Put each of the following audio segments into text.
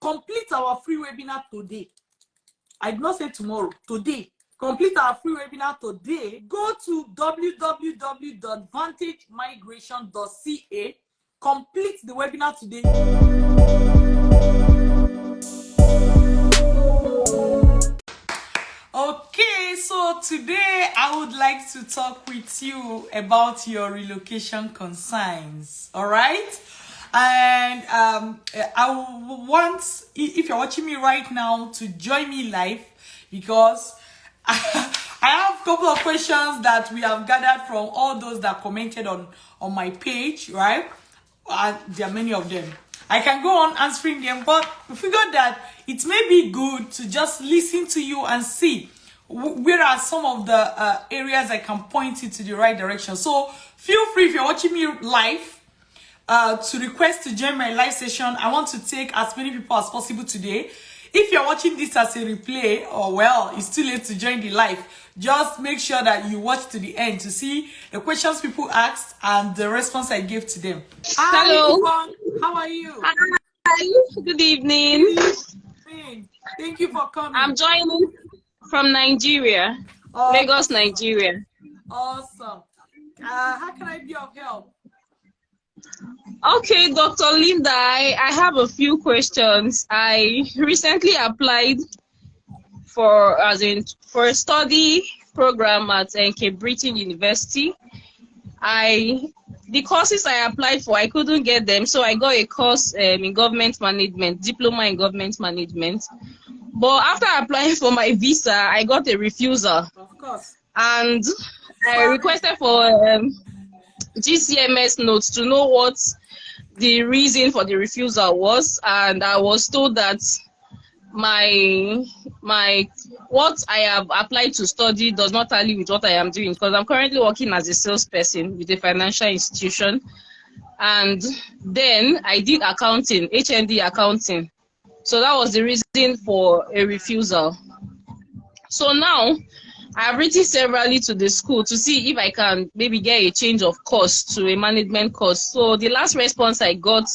Complete our free webinar today. I did not say tomorrow, today. Complete our free webinar today. Go to www.vantagemigration.ca. Complete the webinar today. Okay, so today I would like to talk with you about your relocation concerns. All right. And I want, if you're watching me right now, to join me live, because I have a couple of questions that we have gathered from all those that commented on my page, right? And there are many of them. I can go on answering them, but we figured that it may be good to just listen to you and see where are some of the areas I can point you to the right direction. So feel free, if you're watching me live, to request to join my live session. I want to take as many people as possible today. If you're watching this as a replay, or well, it's too late to join the live, just make sure that you watch to the end to see the questions people asked and the response I gave to them. Hello. Hi, how are you? Hi. Good evening. Thank you for coming. I'm joining from Nigeria, Lagos, Nigeria. Awesome. How can I be of help? Okay, Dr. Linda, I have a few questions. I recently applied for a study program at Cape Breton University. The courses I applied for, I couldn't get them, so I got a course in government management, diploma in government management. But after applying for my visa, I got a refusal. Of course. And I requested for GCMS notes to know what the reason for the refusal was, and I was told that what I have applied to study does not tally with what I am doing, because I'm currently working as a salesperson with a financial institution, and then I did accounting, HND accounting. So that was the reason for a refusal. So now I've written severally to the school to see if I can maybe get a change of course to a management course. So the last response I got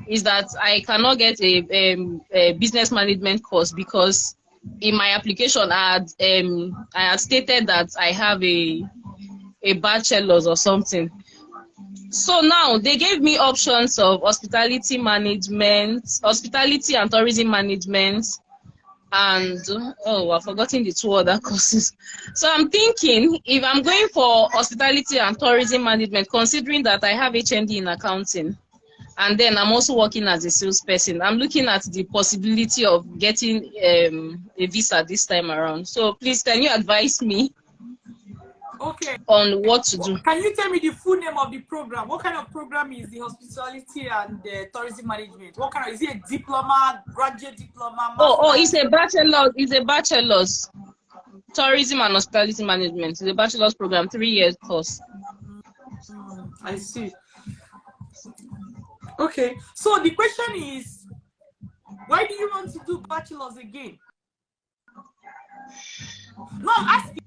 is that I cannot get a business management course, because in my application I had stated that I have a bachelor's or something. So now they gave me options of hospitality management, hospitality and tourism management, and I've forgotten the two other courses. So I'm thinking, if I'm going for hospitality and tourism management, considering that I have HND in accounting, and then I'm also working as a salesperson, I'm looking at the possibility of getting a visa this time around. So please, can you advise me on what to do? Can you tell me the full name of the program? What kind of program is the hospitality and tourism management? What kind of, is it a diploma, graduate diploma? It's a bachelor's. It's a bachelor's. Tourism and hospitality management. It's a bachelor's program, 3 years course. I see. Okay, so the question is, why do you want to do bachelor's again? No, I'm asking.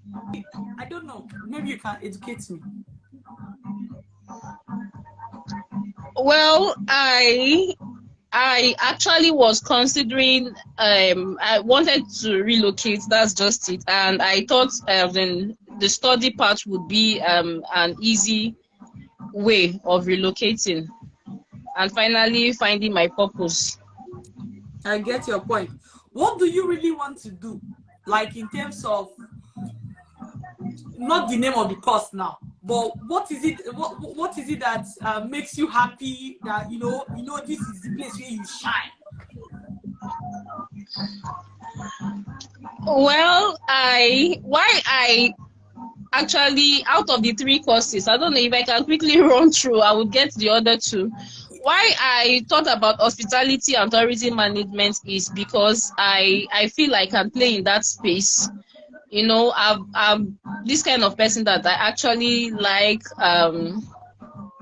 I don't know. Maybe you can educate me. Well, I actually was considering. I wanted to relocate. That's just it. And I thought then the study part would be an easy way of relocating, and finally finding my purpose. I get your point. What do you really want to do? Like in terms of, not the name of the course now, but what is it? What is it that makes you happy? That you know this is the place where you shine. Well, I actually, out of the 3 courses, I don't know if I can quickly run through. I would get the other 2. Why I thought about hospitality and tourism management is because I feel I can play in that space. You know, I'm this kind of person that I actually like the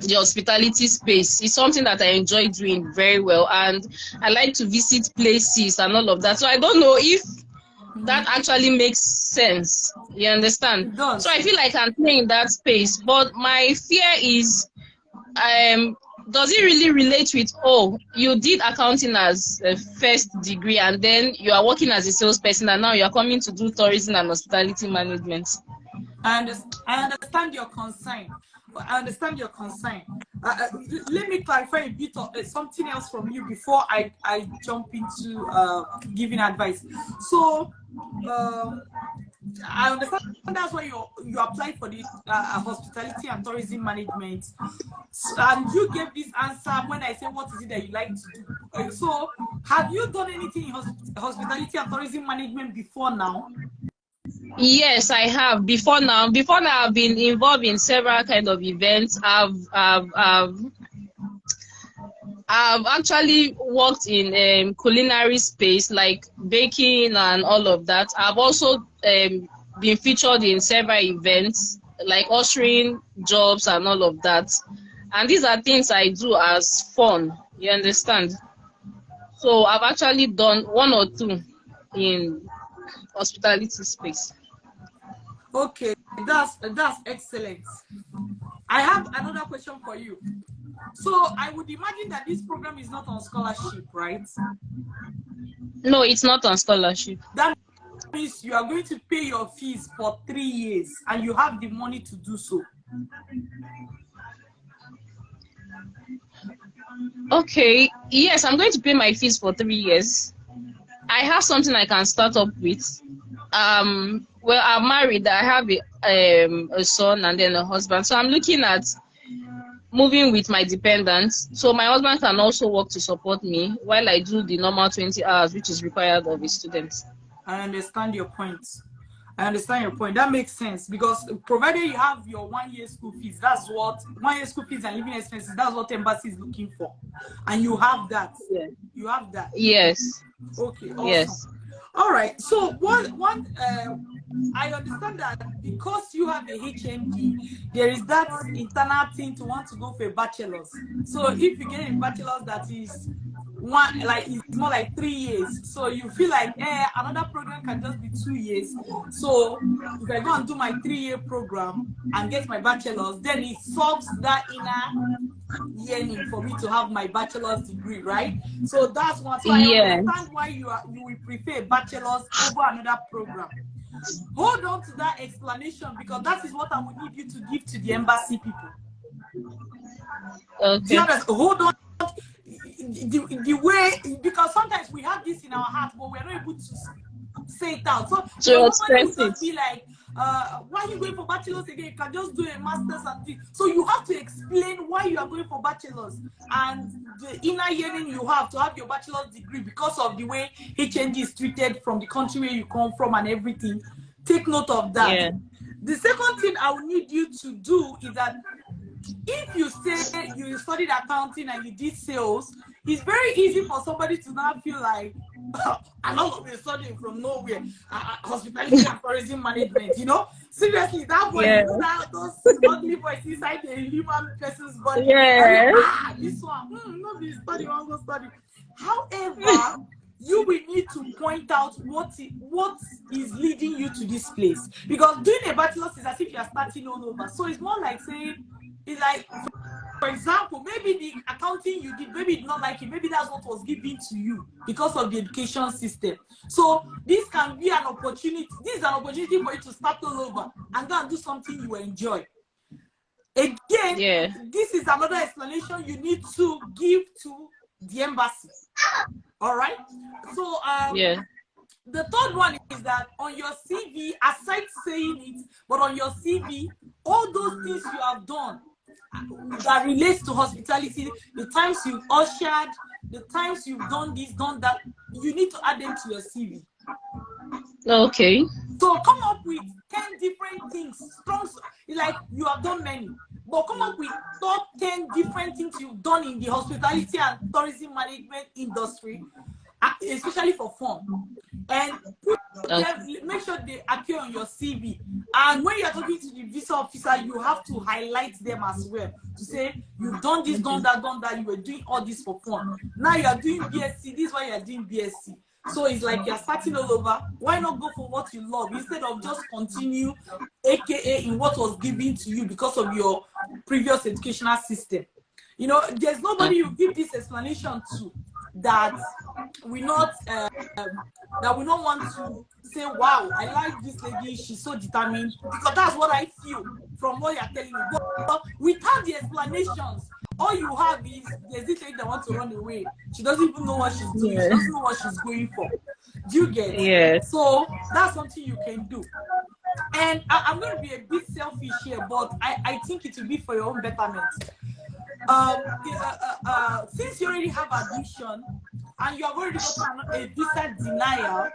hospitality space. It's something that I enjoy doing very well, and I like to visit places and all of that. So I don't know if that actually makes sense. You understand? So I feel like I can play in that space, but my fear is does it really relate with, oh, you did accounting as a first degree and then you are working as a salesperson and now you are coming to do tourism and hospitality management? I understand your concern. I understand your concern. Let me clarify a bit of something else from you before I jump into giving advice. So I understand that's why you applied for the hospitality and tourism management, and you gave this answer when I say what is it that you like to do. So have you done anything in hospitality and tourism management before now? Yes, I have. Before now, I've been involved in several kind of events. I've actually worked in culinary space like baking and all of that. I've also been featured in several events like ushering jobs and all of that. And these are things I do as fun, you understand? So I've actually done one or two in hospitality space. Okay, that's excellent. I have another question for you. So I would imagine that this program is not on scholarship, right? No, it's not on scholarship. That means you are going to pay your fees for 3 years and you have the money to do so. Okay, yes, I'm going to pay my fees for 3 years. I have something I can start up with. Well, I'm married. I have a son and then a husband. So I'm looking at moving with my dependents. So my husband can also work to support me while I do the normal 20 hours, which is required of a student. I understand your point. That makes sense, because provided you have your 1 year school fees, that's what 1 year school fees and living expenses, that's what embassy is looking for. And you have that. Yeah. You have that. Yes. Okay, awesome. Yes. All right. So I understand that because you have a HND, there is that internal thing to want to go for a bachelor's. So if you get a bachelor's that is it's more like 3 years, so you feel like another program can just be 2 years. So if I go and do my 3-year program and get my bachelor's, then it solves that inner yearning for me to have my bachelor's degree, right? So that's one. So I understand why you will prefer a bachelor's over another program. Hold on to that explanation, because that is what I will need you to give to the embassy people. Okay. Hold on. The way, because sometimes we have this in our heart, but we're not able to say it out. So express it. Be like, why are you going for bachelor's again? You can just do a master's and things. So you have to explain why you are going for bachelor's and the inner yearning you have to have your bachelor's degree because of the way HNG is treated from the country where you come from and everything. Take note of that. Yeah. The second thing I will need you to do is that if you say you studied accounting and you did sales, it's very easy for somebody to now feel like, I'm not going to study from nowhere, hospitality and tourism management, you know? Seriously, that voice, you know, that those ugly voices inside the human person's body. Yeah. This one, not be study, I want to study. However, you will need to point out what is leading you to this place. Because doing a bachelor's is as if you are starting all over. So it's more like saying, it's like, for example, maybe the accounting you did, maybe you did not like it, maybe that's what was given to you because of the education system. So this can be an opportunity. This is an opportunity for you to start all over and go and do something you enjoy. Again, this is another explanation you need to give to the embassy. All right. So the third one is that on your CV, aside saying it, but on your CV, all those things you have done that relates to hospitality, the times you've ushered, the times you've done this, done that, you need to add them to your CV. Okay. So come up with 10 different things. Strong, like you have done many, but come up with top 10 different things you've done in the hospitality and tourism management industry, especially for fun. And make sure they appear on your CV. And when you're talking to the visa officer, you have to highlight them as well to say you've done this, done that, you were doing all this for fun. Now you are doing BSc. This is why you are doing BSc. So it's like you're starting all over. Why not go for what you love instead of just continue, aka in what was given to you because of your previous educational system? You know, there's nobody you give this explanation to that we not that we don't want to say, wow, I like this lady, she's so determined, because that's what I feel from what you're telling me. But without the explanations, all you have is there's this lady that wants to run away. She doesn't even know what she's doing. Yeah. She doesn't know what she's going for. Do you get? Yes. So that's something you can do. And I'm going to be a bit selfish here, but I think it will be for your own betterment. Since you already have admission and you have already gotten a visa denial,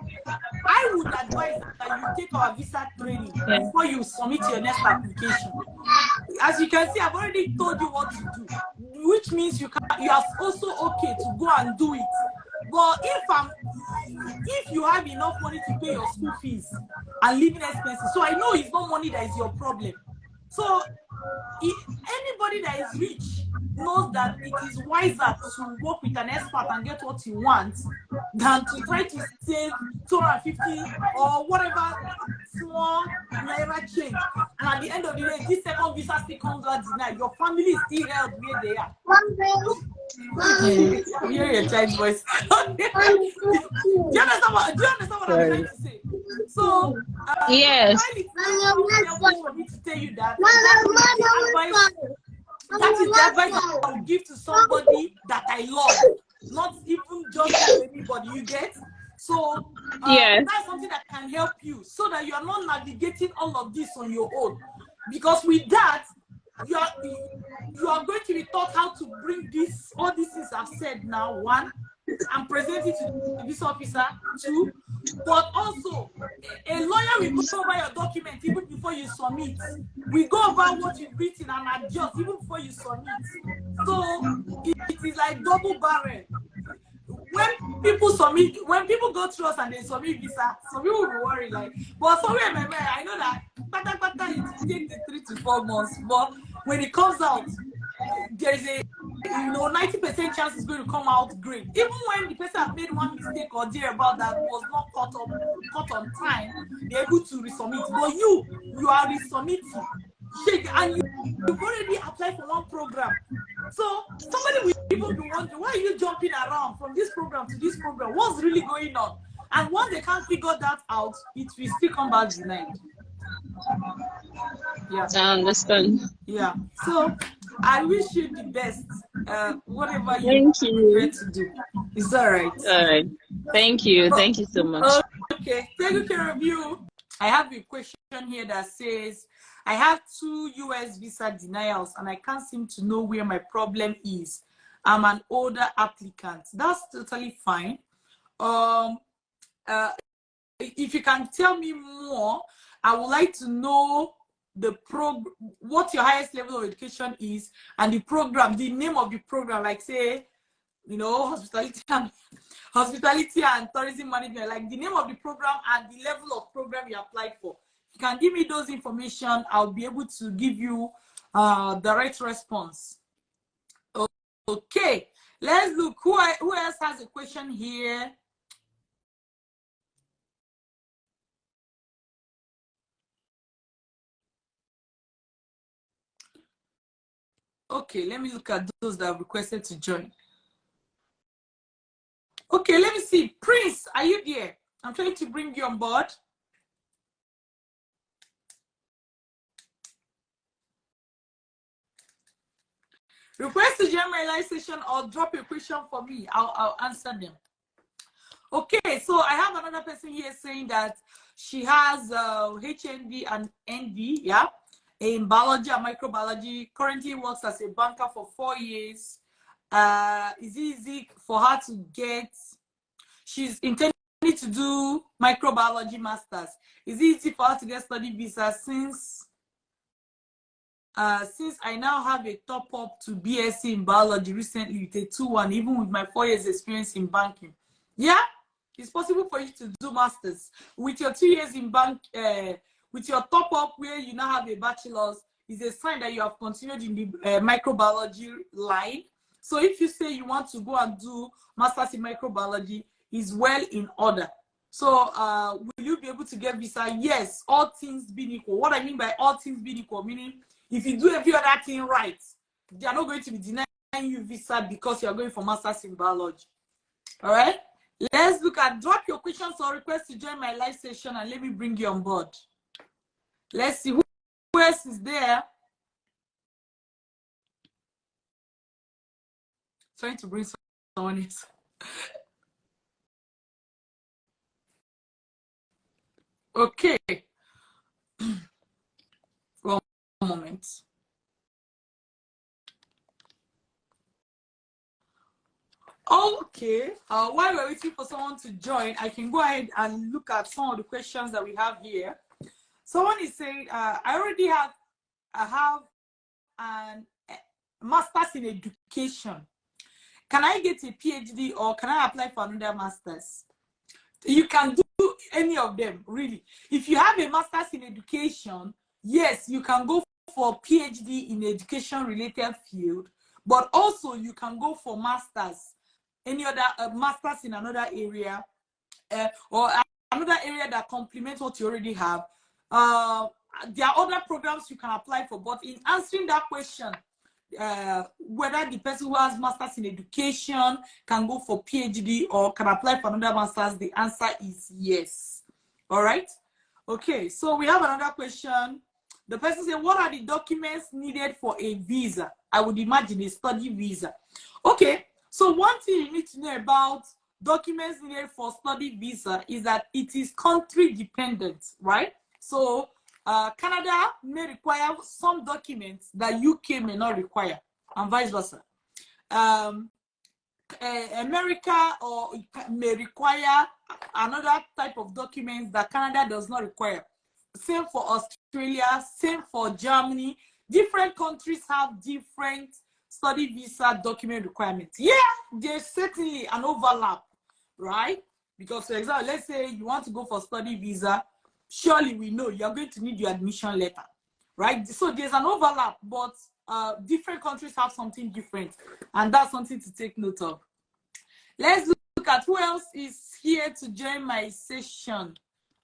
I would advise that you take our visa training before you submit your next application. As you can see, I've already told you what to do, which means you are also okay to go and do it. But if you have enough money to pay your school fees and living expenses, so I know it's not money that is your problem. So anybody that is rich knows that it is wiser to work with an expert and get what you want than to try to save 250 or whatever small naira change. And at the end of the day, this second visa still comes out denied. Your family is still held where they are. You hear your child's voice. Do you understand what I'm trying to say? So, yes. For me to tell you that, that is the advice I will give to somebody that I love, not even just anybody, you get? So, that's something that can help you so that you are not navigating all of this on your own. Because with that, you are going to be taught how to bring all these things I've said now, one, and present it to this officer, two, but also a lawyer will go over your document even before you submit. We go over what you've written and adjust even before you submit. So it is like double barrel. When people go through us and they submit visa, some people will worry like, but somewhere in my mind, I know that it takes 3 to 4 months, but when it comes out, there is a 90% chance it's going to come out great. Even when the person has made one mistake or dear about that was not caught on time, they're able to resubmit. But you are resubmitting, and you've already applied for one program. So somebody will even be wondering, why are you jumping around from this program to this program? What's really going on? And once they can't figure that out, it will still come back denied. Yeah, I understand. Yeah. So I wish you the best. Whatever you prefer to do. It's all right. All right. Thank you. Thank you so much. Okay. Take care of you. I have a question here that says, I have 2 US visa denials and I can't seem to know where my problem is. I'm an older applicant. That's totally fine. If you can tell me more, I would like to know what your highest level of education is and the program, the name of the program, like say, hospitality and tourism management, like the name of the program and the level of program you applied for. If you can give me those information, I'll be able to give you the right response. Okay, let's look. Who else has a question here? Okay, let me look at those that have requested to join. Okay, let me see. Prince, are you there? I'm trying to bring you on board. Request to join my live session or drop a question for me. I'll answer them. Okay, so I have another person here saying that she has HND and ND, yeah, in biology and microbiology. Currently works as a banker for 4 years. Is it easy for her to get? She's intending to do microbiology masters. Is it easy for her to get study visa since I now have a top up to BSc in biology recently with a 2-1, even with my 4 years experience in banking? Yeah, it's possible for you to do masters with your 2 years in bank, with your top up where you now have a bachelor's. Is a sign that you have continued in the microbiology line. So if you say you want to go and do masters in microbiology, is well in order. So will you be able to get visa? Yes, all things being equal. What I mean by all things being equal, meaning if you do every other thing right, they are not going to be denied you visa because you're going for master's in biology. All right, let's look at, drop your questions or requests to join my live session and let me bring you on board. Let's see who else is there. Trying to bring someone else. Okay. One moment. Okay. While we're waiting for someone to join, I can go ahead and look at some of the questions that we have here. Someone is saying, I have an master's in education. Can I get a PhD or can I apply for another master's? You can do any of them, really. If you have a master's in education, yes, you can go for PhD in education related field, but also you can go for masters, any other masters in another area, or another area that complements what you already have. There are other programs you can apply for, but in answering that question, whether the person who has masters in education can go for PhD or can apply for another masters, the answer is yes. All right. Okay, so we have another question. The person said, what are the documents needed for a visa? I would imagine a study visa. Okay, so one thing you need to know about documents needed for study visa is that it is country dependent, right? So Canada may require some documents that UK may not require, and vice versa. America may require another type of documents that Canada does not require. Same for Australia, same for Germany. Different countries have different study visa document requirements. Yeah, there's certainly an overlap, right? Because, for example, let's say you want to go for study visa, surely we know you're going to need your admission letter, right? So there's an overlap, but different countries have something different, and that's something to take note of. Let's look at who else is here to join my session.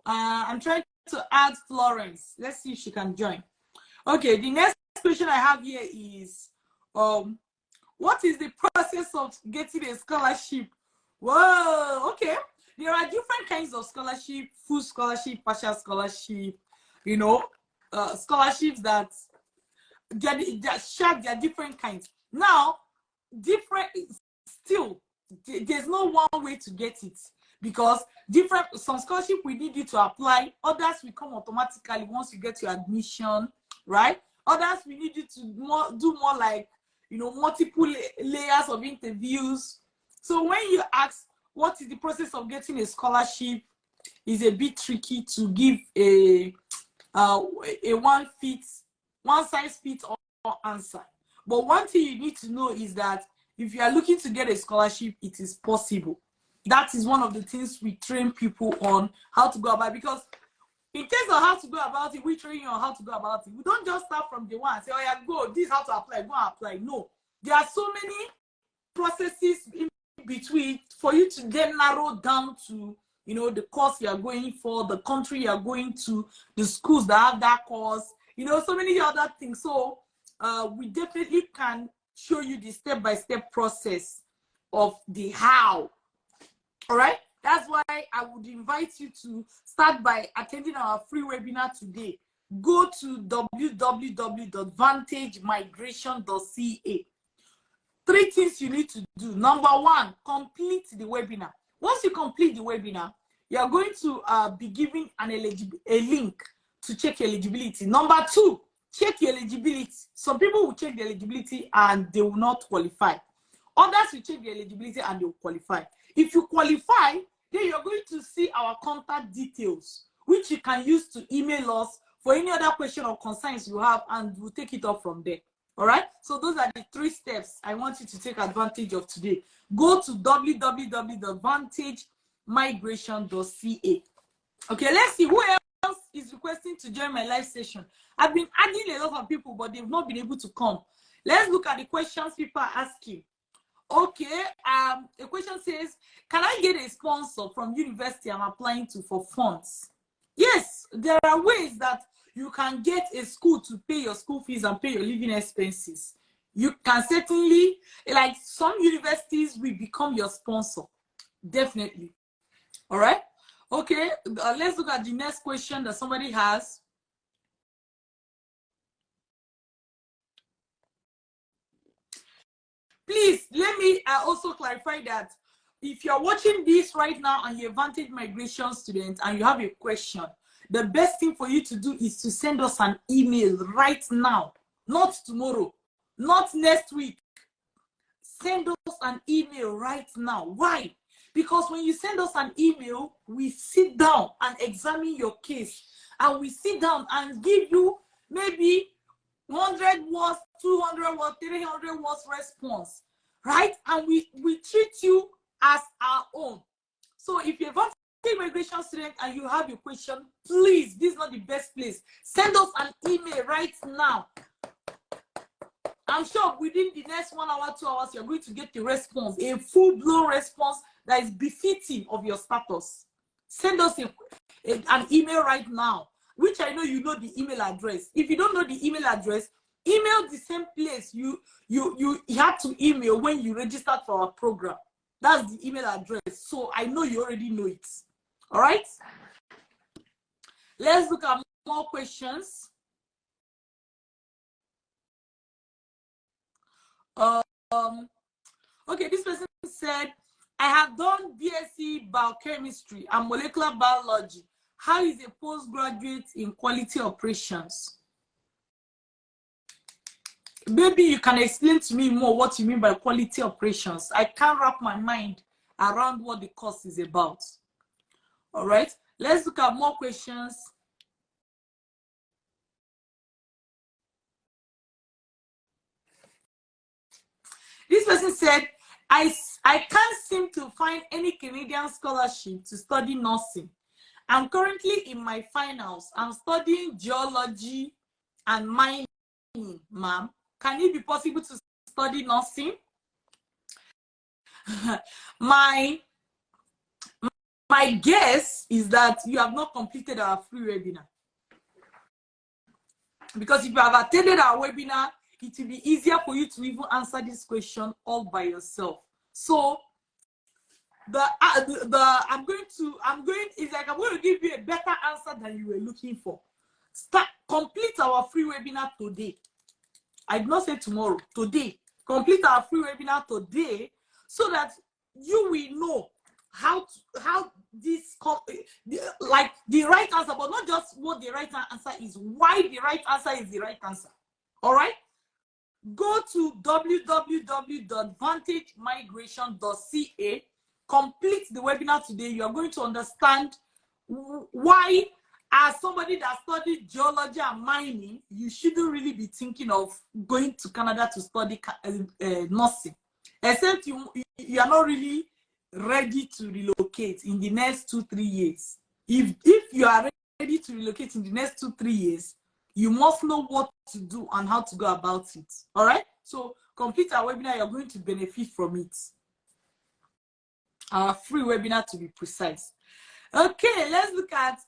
I'm trying to add Florence. Let's see if she can join. Okay, the next question I have here is, what is the process of getting a scholarship? Whoa, okay. There are different kinds of scholarship, full scholarship, partial scholarship, you know, scholarships that they're different kinds. Now, there's no one way to get it, because some scholarship we need you to apply, others will come automatically once you get your admission, right? Others we need you to do more like, you know, multiple layers of interviews. So when you ask what is the process of getting a scholarship, is a bit tricky to give a one size fits all answer. But one thing you need to know is that if you are looking to get a scholarship, it is possible. That is one of the things we train people on, how to go about it. Because in case of how to go about it, we train you on how to go about it. We don't just start from day one and say, oh yeah, go, this is how to apply, go and apply. No, there are so many processes in between for you to then narrow down to, you know, the course you are going for, the country you are going to, the schools that have that course, you know, so many other things. So we definitely can show you the step-by-step process of the how. All right, that's why I would invite you to start by attending our free webinar today. Go to www.vantagemigration.ca. 3 things you need to do. Number 1, complete the webinar. Once you complete the webinar, you are going to be given a link to check your eligibility. Number 2, check your eligibility. Some people will check the eligibility and they will not qualify. Others will check the eligibility and they will qualify. If you qualify, then you're going to see our contact details, which you can use to email us for any other question or concerns you have, and we'll take it up from there. All right, so those are the 3 steps I want you to take advantage of today. Go to www.vantagemigration.ca. Okay, let's see who else is requesting to join my live session. I've been adding a lot of people, but they've not been able to come. Let's look at the questions people are asking. Okay, a question says, can I get a sponsor from university I'm applying to for funds? Yes, there are ways that you can get a school to pay your school fees and pay your living expenses. You can certainly, like some universities will become your sponsor. Definitely. All right. Okay. Let's look at the next question that somebody has. Please, let me also clarify that if you're watching this right now and you're a Vantage Migration student and you have a question, the best thing for you to do is to send us an email right now, not tomorrow, not next week. Send us an email right now. Why? Because when you send us an email, we sit down and examine your case, and we sit down and give you maybe 100 words, 200 words, 300 words response, right? And we treat you as our own. So if you're a immigration student and you have a question, please, this is not the best place. Send us an email right now. I'm sure within the next 1 hour, 2 hours, you're going to get the response, a full-blown response that is befitting of your status. Send us an email right now, which I know you know the email address. If you don't know the email address, email the same place you had to email when you registered for our program. That's the email address. So I know you already know it. All right? Let's look at more questions. Okay, this person said, I have done BSc biochemistry and molecular biology. How is a postgraduate in quality operations? Maybe you can explain to me more what you mean by quality operations. I can't wrap my mind around what the course is about. All right, let's look at more questions. This person said, I can't seem to find any Canadian scholarship to study nursing. I'm currently in my finals. I'm studying geology and mining, ma'am. Can it be possible to study nursing? My guess is that you have not completed our free webinar. Because if you have attended our webinar, it will be easier for you to even answer this question all by yourself. So I'm going to give you a better answer than you were looking for. Complete our free webinar today. I did not say tomorrow, today. Complete our free webinar today so that you will know how this, like the right answer, but not just what the right answer is, why the right answer is the right answer. All right? Go to www.vantagemigration.ca. Complete the webinar today. You are going to understand why, as somebody that studied geology and mining, you shouldn't really be thinking of going to Canada to study nursing, except you are not really ready to relocate in the next 2-3 years. If you are ready to relocate in the next 2-3 years, you must know what to do and how to go about it. All right? So complete our webinar. You're going to benefit from it. Our free webinar, to be precise. Okay, let's look at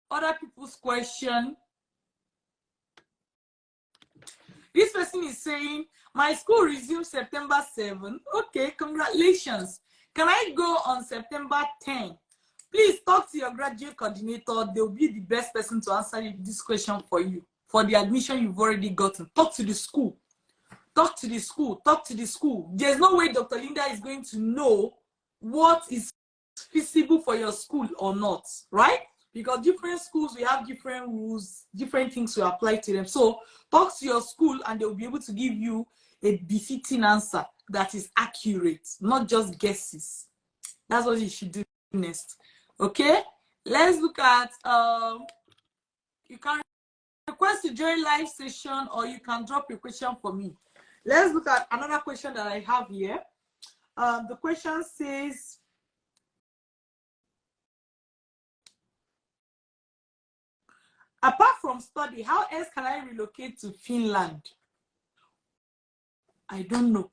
other people's question. This person is saying, my school resumes September 7. Okay, congratulations. Can I go on September 10? Please talk to your graduate coordinator. They'll be the best person to answer this question for you, for the admission you've already gotten. Talk to the school. Talk to the school. Talk to the school. There's no way Dr. Linda is going to know what is feasible for your school or not, right? Because different schools, we have different rules, different things to apply to them. So talk to your school and they'll be able to give you a befitting answer that is accurate, not just guesses. That's what you should do next. Okay, let's look at, you can request to join live session or you can drop your question for me. Let's look at another question that I have here. The question says, apart from study, how else can I relocate to Finland? I don't know.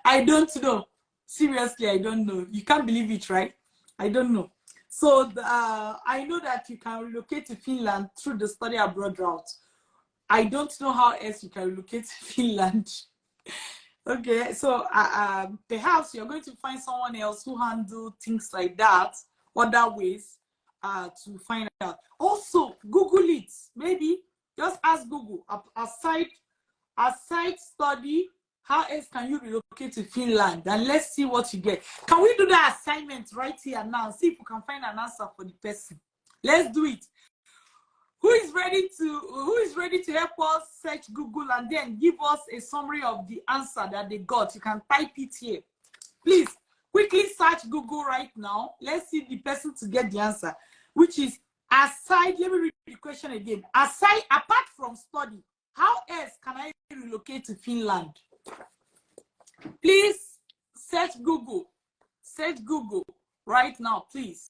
I don't know. Seriously, I don't know. You can't believe it, right? I don't know. So I know that you can relocate to Finland through the study abroad route. I don't know how else you can relocate to Finland. Okay, so perhaps you're going to find someone else who handle things like that, other ways to find out. Also, Google it. Maybe just ask Google, aside study, how else can you relocate to Finland? And let's see what you get. Can we do that assignment right here now? See if we can find an answer for the person. Let's do it. Who is ready to help us search Google and then give us a summary of the answer that they got? You can type it here. Please quickly search Google right now. Let's see the person to get the answer, which is aside. Let me read the question again. Apart from study, how else can I relocate to Finland? Please search Google. Search Google right now, please.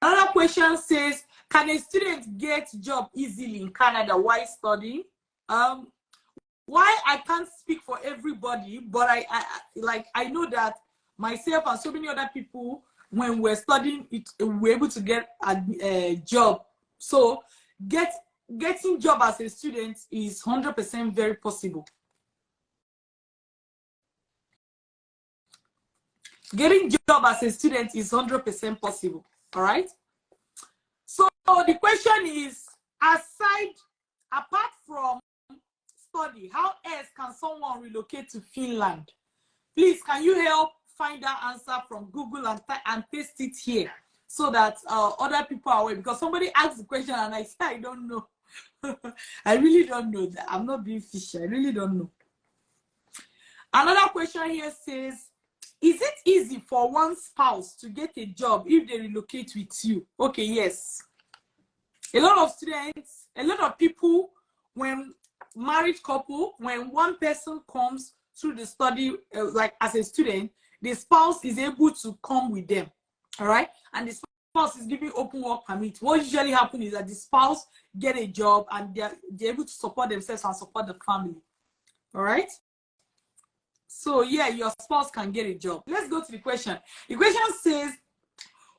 Another question says, can a student get job easily in Canada while studying? Why I can't speak for everybody, but I know that myself and so many other people, when we're studying, we're able to get a job. So getting job as a student is 100% very possible. Getting job as a student is 100% possible. All right. So the question is, apart from study, how else can someone relocate to Finland? Please, can you help find that answer from Google and paste it here so that other people are aware? Because somebody asked the question and I said, I don't know. I really don't know that. I'm not being fishy. I really don't know. Another question here says, is it easy for one spouse to get a job if they relocate with you? Okay, yes. A lot of students, a lot of people, when married couple, when one person comes through the study, like as a student, the spouse is able to come with them, all right? And the spouse is giving open work permit. What usually happens is that the spouse get a job and they're able to support themselves and support the family, all right? So yeah, your spouse can get a job. Let's go to the question. The question says,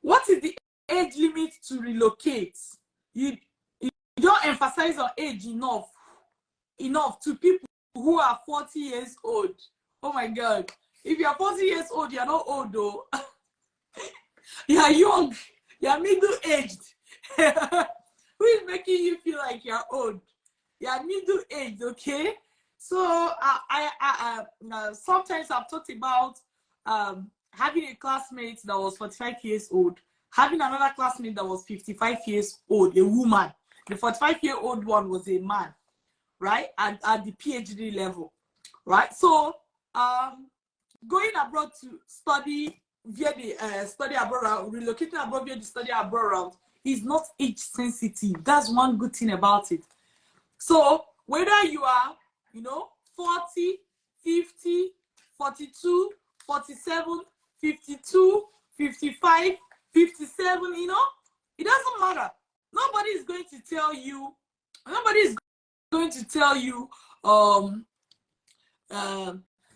what is the age limit to relocate? You don't emphasize on age enough to people who are 40 years old. Oh my God. If you are 40 years old, you're not old though. You are young. You are middle-aged. Who is making you feel like you're old? You are middle-aged, okay? So sometimes I've talked about having a classmate that was 45 years old, having another classmate that was 55 years old, a woman. The 45-year-old one was a man, right? At the PhD level, right? So going abroad to study via the study abroad route, relocating abroad via the study abroad route is not age sensitive. That's one good thing about it. So whether you are, 40, 50, 42, 47, 52, 55, 57, it doesn't matter. Nobody is going to tell you,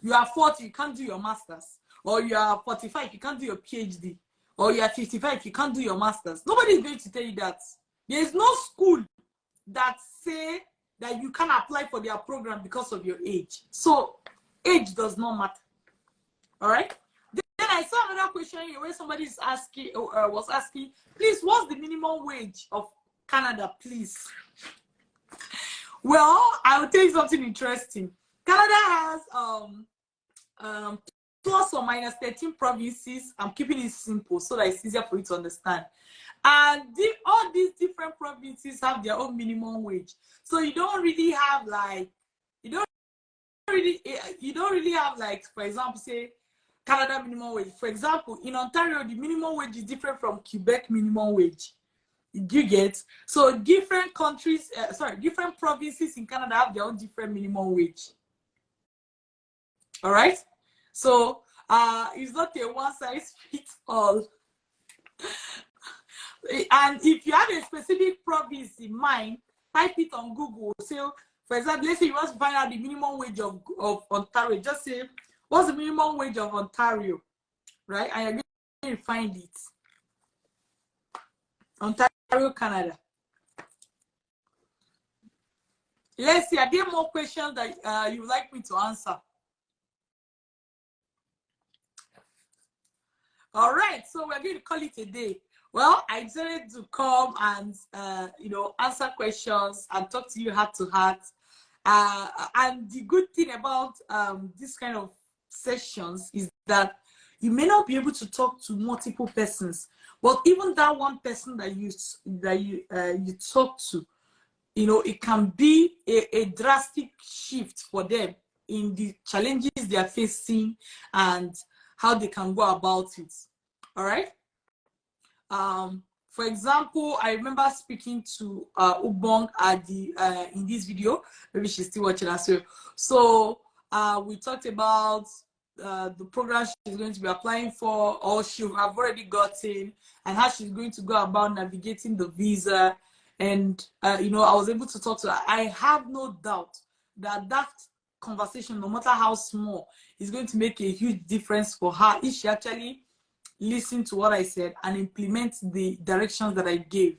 you are 40, you can't do your master's, or you are 45, you can't do your PhD, or you are 55, you can't do your master's. Nobody is going to tell you that. There is no school that say that you can apply for their program because of your age. So age does not matter. All right. Then I saw another question here where somebody is was asking, please, what's the minimum wage of Canada, please? Well, I will tell you something interesting. Canada has plus or minus 13 provinces. I'm keeping it simple so that it's easier for you to understand. And all these different provinces have their own minimum wage. So you don't really have like, for example, say Canada minimum wage. For example, in Ontario, the minimum wage is different from Quebec minimum wage. You get? So different countries, different provinces in Canada have their own different minimum wage. All right? So it's not a one size fits all. And if you have a specific province in mind, type it on Google. So, for example, let's say you want to find out the minimum wage of Ontario. Just say What's the minimum wage of Ontario? Right? And you're going to find it. Ontario, Canada. Let's see, are there more questions that you would like me to answer? All right, so we're going to call it a day. Well, I decided to come and answer questions and talk to you heart to heart. And the good thing about this kind of sessions is that you may not be able to talk to multiple persons, but even that one person that you talk to, it can be a drastic shift for them in the challenges they are facing and how they can go about it. All right. For example, I remember speaking to Ubong at in this video. Maybe she's still watching us here. So we talked about the program she's going to be applying for, or she have already gotten, and how she's going to go about navigating the visa. And I was able to talk to her. I have no doubt that conversation, no matter how small, is going to make a huge difference for her if she actually listen to what I said and implement the directions that I gave.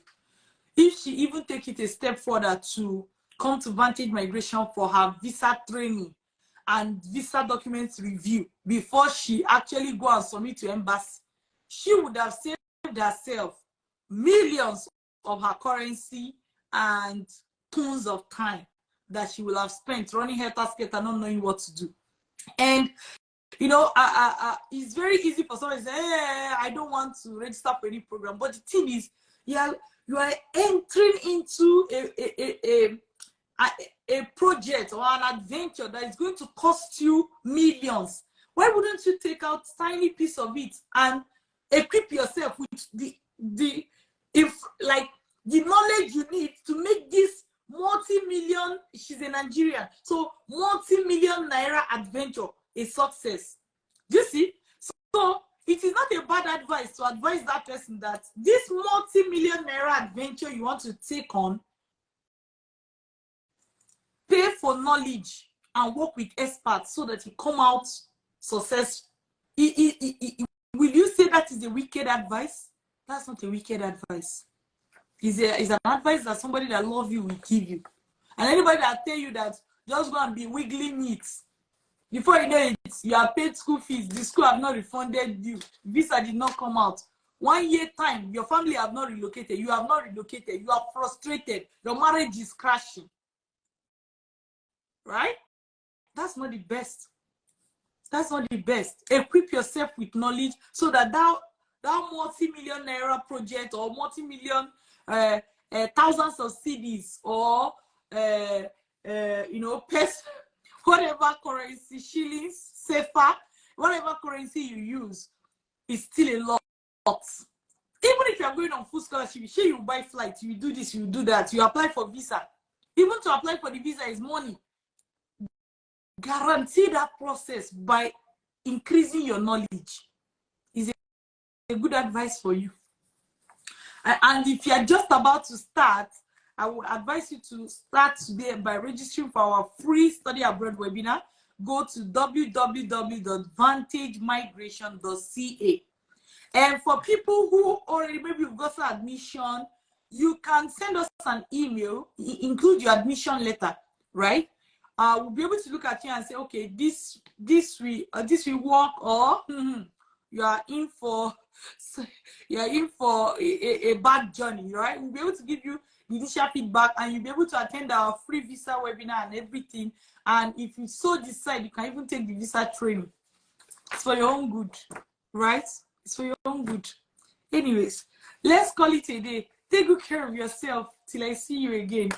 If she even take it a step further to come to Vantage Migration for her visa training and visa documents review before she actually go and submit to embassy, she would have saved herself millions of her currency and tons of time that she will have spent running helter-skelter and not knowing what to do. And it's very easy for someone to say, hey, I don't want to register for any program. But the thing is, you are entering into a project or an adventure that is going to cost you millions. Why wouldn't you take out a tiny piece of it and equip yourself with the knowledge you need to make this multi-million, she's a Nigerian, so multi-million naira adventure a success? Do you see? So it is not a bad advice to advise that person that this multi-million naira adventure you want to take on, pay for knowledge and work with experts so that you come out successful. Will you say that is a wicked advice? That's not a wicked advice. It's an advice that somebody that loves you will give you. And anybody that tell you that just go and be wiggling it, before you know it, you have paid school fees, the school have not refunded you, visa did not come out. 1 year time, your family have not relocated, you have not relocated, you are frustrated, your marriage is crashing. Right? That's not the best. That's not the best. Equip yourself with knowledge so that that multi-million naira project or multi-million thousands of CDs or whatever currency, shillings, SEPA, whatever currency you use, is still a lot. Even if you are going on full scholarship, sure, you buy flights, you do this, you do that, you apply for visa. Even to apply for the visa is money. Guarantee that process by increasing your knowledge is a good advice for you. And if you are just about to start, I would advise you to start today by registering for our free study abroad webinar. Go to www.vantagemigration.ca. And for people who already maybe you've got some admission, you can send us an email, include your admission letter, right? We'll be able to look at you and say, okay, this will work, or you are in for a bad journey, right? We'll be able to give you initial feedback, and you'll be able to attend our free visa webinar and everything. And if you so decide, you can even take the visa training. It's for your own good, right? It's for your own good. Anyways, let's call it a day. Take good care of yourself till I see you again.